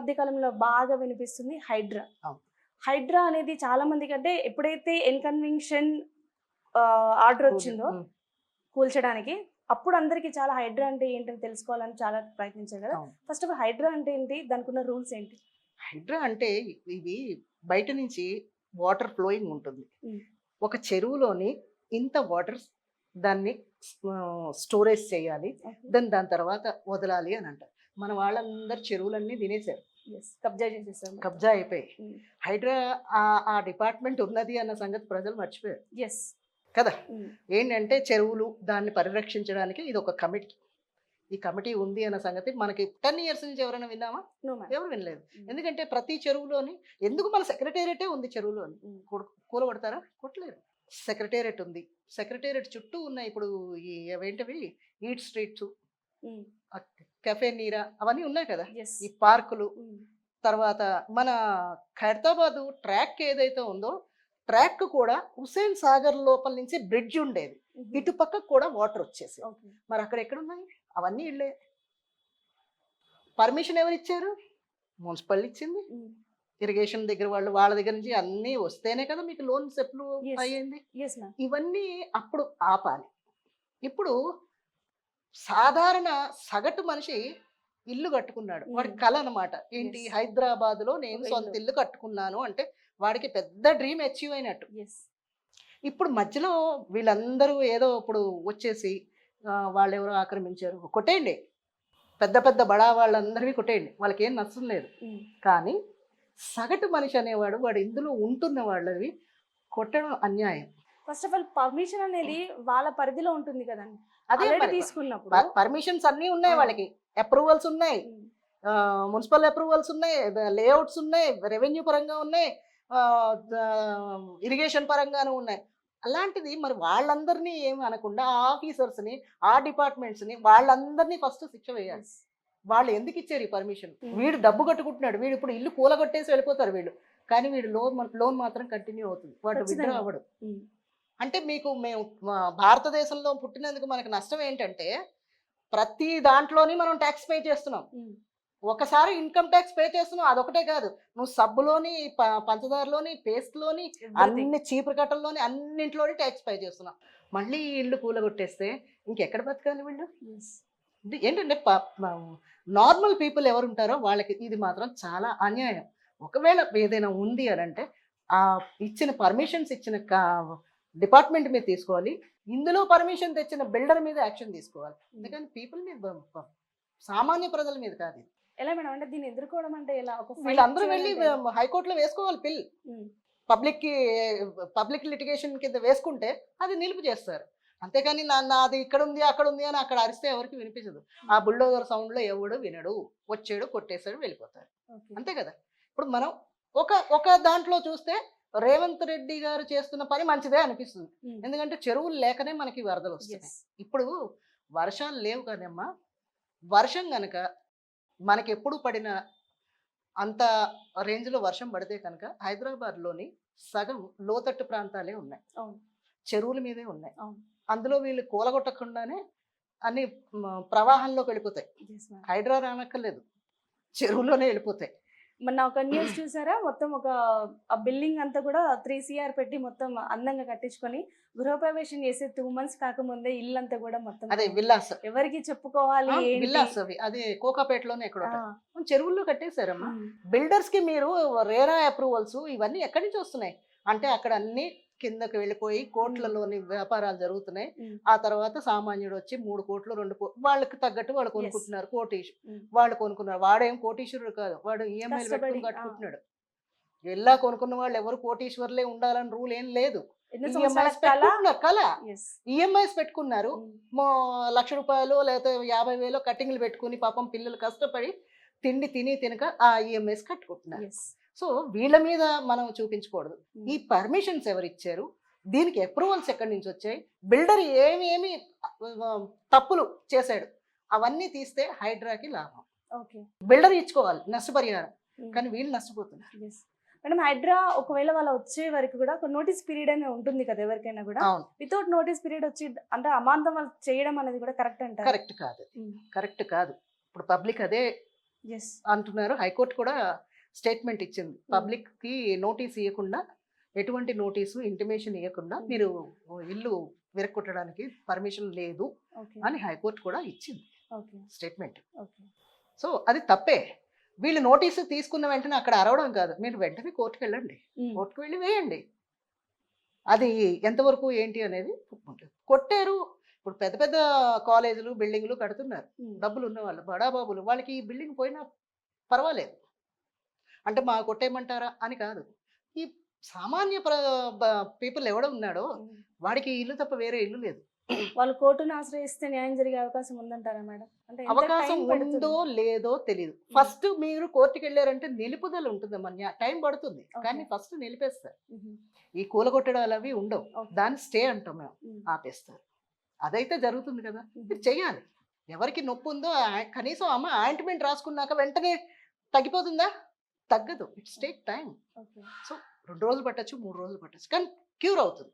మధ్య కాలంలో బాగా వినిపిస్తుంది హైడ్రా. అవును. హైడ్రా అనేది చాలా మందికి అంటే ఎప్పుడైతే ఎన్కన్విక్షన్ ఆర్డర్ వచ్చిందో కూల్చడానికి, అప్పుడు అందరికి చాలా హైడ్రా అంటే ఏంటని తెలుసుకోవాలని చాలా ప్రయత్నించారు కదా. అవును. ఫస్ట్ ఆఫ్ ఆల్ హైడ్రా అంటే ఏంటి, దానికి ఉన్న రూల్స్ ఏంటి? హైడ్రా అంటే ఇవి బయట నుంచి వాటర్ ఫ్లోయింగ్ ఉంటుంది. ఉమ్. ఒక చెరువులోని ఇంత వాటర్ దాన్ని స్టోరేజ్ చేయాలి, Okay. దాని తర్వాత వదలాలి అని అంటారు. మన వాళ్ళందరూ చెరువులన్నీ తినేశారు, Yes. కబ్జా చేసేసాం. కబ్జా అయిపోయి. హైడ్రా ఆ డిపార్ట్మెంట్ ఉన్నది అన్న సంగతి ప్రజలు మర్చిపోయారు ఎస్ కదా. ఏంటంటే చెరువులు దాన్ని పరిరక్షించడానికి ఇది ఒక కమిటీ. ఈ కమిటీ ఉంది అన్న సంగతి మనకి 10 years నుంచి ఎవరైనా విన్నామా? ఎవరు వినలేదు. ఎందుకంటే ప్రతి చెరువులోని ఎందుకు మన సెక్రటేరియటే ఉంది చెరువులోని. కూలగొడతారా? కొట్టలేరు. సెక్రటేరియట్ ఉంది. సెక్రటేరియట్ చుట్టూ ఉన్న ఇప్పుడు ఈ అవేంటివి ఈట్ స్ట్రీట్స్, కెఫే నీరా అవన్నీ ఉన్నాయి కదా, ఈ పార్కులు. తర్వాత మన ఖైరతాబాద్ ట్రాక్ ఏదైతే ఉందో ట్రాక్ కూడా హుసేన్ సాగర్ లోపల నుంచి బ్రిడ్జ్ ఉండేది, ఇటు పక్కకు కూడా వాటర్ వచ్చేసి. మరి అక్కడ ఎక్కడున్నాయి? అవన్నీ ఇళ్ళే. పర్మిషన్ ఎవరు ఇచ్చారు? మున్సిపల్ ఇచ్చింది. ఇరిగేషన్ దగ్గర వాళ్ళ దగ్గర నుంచి అన్నీ వస్తేనే కదా మీకు లోన్స్ అప్రూవ్ అయ్యింది. ఇవన్నీ అప్పుడు ఆపాలి. ఇప్పుడు సాధారణ సగటు మనిషి ఇల్లు కట్టుకున్నాడు, వాడి కళ అనమాట ఏంటి, హైదరాబాద్ లో నేను సొంత ఇల్లు కట్టుకున్నాను అంటే వాడికి పెద్ద డ్రీమ్ అచీవ్ అయినట్టు. ఇప్పుడు మధ్యలో వీళ్ళందరూ ఏదో ఇప్పుడు వచ్చేసి వాళ్ళు ఎవరో ఆక్రమించారు, కొట్టేయండి, పెద్ద పెద్ద బడా వాళ్ళందరినీ కొట్టేయండి, వాళ్ళకి ఏం నష్టం లేదు. కానీ సగటు మనిషి అనేవాడు, వాడు ఇందులో ఉంటున్న వాళ్ళవి కొట్టడం అన్యాయం. ఫస్ట్ ఆఫ్ ఆల్ పర్మిషన్ అనేది వాళ్ళ పరిధిలో ఉంటుంది కదండి. అదే తీసుకున్నప్పుడు పర్మిషన్స్ అన్నీ ఉన్నాయి, వాళ్ళకి అప్రూవల్స్ ఉన్నాయి, మున్సిపల్ అప్రూవల్స్ ఉన్నాయి, లేఅవుట్స్ ఉన్నాయి, రెవెన్యూ పరంగా ఉన్నాయి, ఇరిగేషన్ పరంగానూ ఉన్నాయి. అలాంటిది మరి వాళ్ళందరినీ ఏమి అనకుండా ఆ ఆఫీసర్స్ని, ఆ డిపార్ట్మెంట్స్ని వాళ్ళందరినీ ఫస్ట్ శిక్ష వేయాలి. వాళ్ళు ఎందుకు ఇచ్చారు ఈ పర్మిషన్? వీడు డబ్బు కట్టుకుంటున్నాడు, వీడు ఇప్పుడు ఇల్లు కూలగొట్టేసి వెళ్ళిపోతారు వీళ్ళు, కానీ వీడు లోన్ మాత్రం కంటిన్యూ అవుతుంది, వాడు విత్డ్రా అవ్వడు. అంటే మేము భారతదేశంలో పుట్టినందుకు మనకు నష్టం ఏంటంటే ప్రతి దాంట్లోని మనం ట్యాక్స్ పే చేస్తున్నాం. ఒకసారి ఇన్కమ్ ట్యాక్స్ పే చేస్తున్నావు, అదొకటే కాదు, నువ్వు సబ్బులోని, పంచదారలోని, పేస్ట్లోని, అన్ని చీపురు కట్టల్లోని, అన్నింటిలోని ట్యాక్స్ పే చేస్తున్నావు. మళ్ళీ ఇల్లు కూలగొట్టేస్తే ఇంకెక్కడ బతకాలి వీళ్ళు? ఏంటంటే నార్మల్ పీపుల్ ఎవరు ఉంటారో వాళ్ళకి ఇది మాత్రం చాలా అన్యాయం. ఒకవేళ ఏదైనా ఉంది అని అంటే ఆ ఇచ్చిన పర్మిషన్స్ ఇచ్చిన డిపార్ట్మెంట్ మీద తీసుకోవాలి, ఇందులో పర్మిషన్ తెచ్చిన బిల్డర్ మీద యాక్షన్ తీసుకోవాలి. అందుకని పీపుల్ మీద, సామాన్య ప్రజల మీద కాదు. ఎలా మేడం అంటే దీన్ని ఎదుర్కోవడం అంటే ఎలా? వీళ్ళందరూ వెళ్ళి హైకోర్టులో వేసుకోవాలి పిల్. పబ్లిక్ లిటిగేషన్ కింద వేసుకుంటే అది నిలుపు చేస్తారు. అంతేకాని అది ఇక్కడ ఉంది అక్కడ ఉంది అని అక్కడ అరిస్తే ఎవరికి వినిపించదు. ఆ బుల్డోజర్ సౌండ్లో ఎవడు వినడు, వచ్చాడు కొట్టేశాడు వెళ్ళిపోతాడు, అంతే కదా. ఇప్పుడు మనం ఒక దాంట్లో చూస్తే రేవంత్ రెడ్డి గారు చేస్తున్న పని మంచిదే అనిపిస్తుంది. ఎందుకంటే చెరువులు లేకనే మనకి వరదలు వస్తున్నాయి. ఇప్పుడు వర్షాలు లేవు కదమ్మా, వర్షం కనుక మనకి ఎప్పుడు పడిన అంత రేంజ్లో వర్షం పడితే కనుక హైదరాబాద్లోని సగం లోతట్టు ప్రాంతాలే ఉన్నాయి, చెరువుల మీదే ఉన్నాయి. అందులో వీళ్ళు కూలగొట్టకుండానే అన్ని ప్రవాహంలోకి వెళ్ళిపోతాయి. హైడ్రా రానక్కర్లేదు, చెరువులోనే వెళ్ళిపోతాయి. మొన్న ఒక న్యూస్ చూసారా, మొత్తం ఒక బిల్డింగ్ అంతా కూడా 3 CR పెట్టి మొత్తం అందంగా కట్టించుకొని గృహప్రవేశం చేసే 2 months కాకముందే ఇల్లు అంతా కూడా మొత్తం అదే విల్లాస్, ఎవరికి చెప్పుకోవాలి విల్లాస్ అవి, అదే కోకాపేటలోనే ఎక్కడ చెరువుల్లో కట్టేశారమ్మా. బిల్డర్స్ కి మీరు రేరా అప్రూవల్స్ ఇవన్నీ ఎక్కడి నుంచి వస్తున్నాయి అంటే అక్కడ అన్ని కిందకి వెళ్ళిపోయి కోట్లలోని వ్యాపారాలు జరుగుతున్నాయి. ఆ తర్వాత సామాన్యుడు వచ్చి 3 కోట్లు 2 కోట్లు వాళ్ళకి తగ్గట్టు వాళ్ళు కొనుక్కుంటున్నారు. వాళ్ళు కొనుక్కున్నారు, వాడేం కోటీశ్వరుడు కాదు, వాడు ఈఎంఐలు పెట్టుకుని కట్టుకుంటున్నాడు. ఇలా కొనుక్కున్న వాళ్ళు ఎవరు కోటీశ్వరులే ఉండాలని రూల్ ఏం లేదు. ఈఎంఐస్ పెట్టుకున్నారు, ₹1,00,000 లేకపోతే 50,000 కట్టింగ్లు పెట్టుకుని పాపం పిల్లలు కష్టపడి తిండి తినక ఆ ఈఎంఐస్ కట్టుకుంటున్నారు. సో వీళ్ళ మీద మనం చూపించకూడదు. ఈ పర్మిషన్స్ ఎవరు ఇచ్చారు, దీనికి అప్రూవల్స్ ఎక్కడి నుంచి వచ్చాయి, బిల్డర్ ఏమి తప్పులు చేశాడు, అవన్నీ తీస్తే హైడ్రాకి లాభం. బిల్డర్ ఇచ్చుకోవాలి నష్టపరిహారం, కానీ వీళ్ళు నష్టపోతున్నారు. మేడం హైడ్రా ఒకవేళ వాళ్ళు వచ్చే వరకు కూడా ఒక నోటీస్ పీరియడ్ అనేది ఉంటుంది కదా ఎవరికైనా కూడా. వితౌట్ నోటీస్ పీరియడ్ వచ్చి అంటే అమాంతం వాళ్ళు చేయడం అనేది కూడా కరెక్ట్ అంటారు? కరెక్ట్ కాదు. ఇప్పుడు పబ్లిక్ అదే ఎస్. అంటున్నారు. హైకోర్టు కూడా స్టేట్మెంట్ ఇచ్చింది. పబ్లిక్ కి నోటీస్ ఇవ్వకుండా, ఎటువంటి నోటీసు ఇంటిమేషన్ ఇవ్వకుండా మీరు ఇల్లు విరగొట్టడానికి పర్మిషన్ లేదు ఓకే. అని హైకోర్టు కూడా ఇచ్చింది ఓకే. స్టేట్మెంట్. ఓకే. సో అది తప్పే. వీళ్ళు నోటీసు తీసుకున్న వెంటనే అక్కడ అరవడం కాదు, మీరు వెంటనే కోర్టుకు వెళ్ళండి, కోర్టుకు వెళ్ళి వేయండి. అది ఎంతవరకు ఏంటి అనేది ఉంటుంది. కొట్టారు, ఇప్పుడు పెద్ద పెద్ద కాలేజీలు బిల్డింగ్లు కడుతున్నారు, డబ్బులు ఉన్న వాళ్ళు బడాబాబులు, వాళ్ళకి ఈ బిల్డింగ్ పోయినా పర్వాలేదు. అంటే మా కొట్టేయమంటారా అని కాదు, ఈ సామాన్య పీపుల్ ఎవడ ఉన్నాడో వాడికి ఇల్లు తప్ప వేరే ఇల్లు లేదు. వాళ్ళు కోర్టును ఆశ్రయిస్తే న్యాయం జరిగే అవకాశం ఉందంటారా మేడం? అంటే ఎంత అవకాశం time పడుతుంది? ఉందో లేదో తెలియదు. ఫస్ట్ మీరు కోర్టుకి వెళ్ళారంటే నిలుపుదల ఉంటుందమ్మా, టైం పడుతుంది, కానీ ఫస్ట్ నిలిపేస్తారు. ఈ కూలగొట్టడాలు అవి ఉండవు, Okay. దాన్ని స్టే అంటాం మేము, ఆపేస్తారు. అదైతే జరుగుతుంది కదా, మీరు చెయ్యాలి. ఎవరికి నొప్పి ఉందో కనీసం అమ్మ ఆయింట్మెంట్ రాసుకున్నాక వెంటనే తగ్గిపోతుందా? తగ్గదు, it's take time. Okay. So 2 రోజులు పట్టచ్చు, 3 రోజులు పట్టచ్చు, కానీ క్యూర్ అవుతుంది.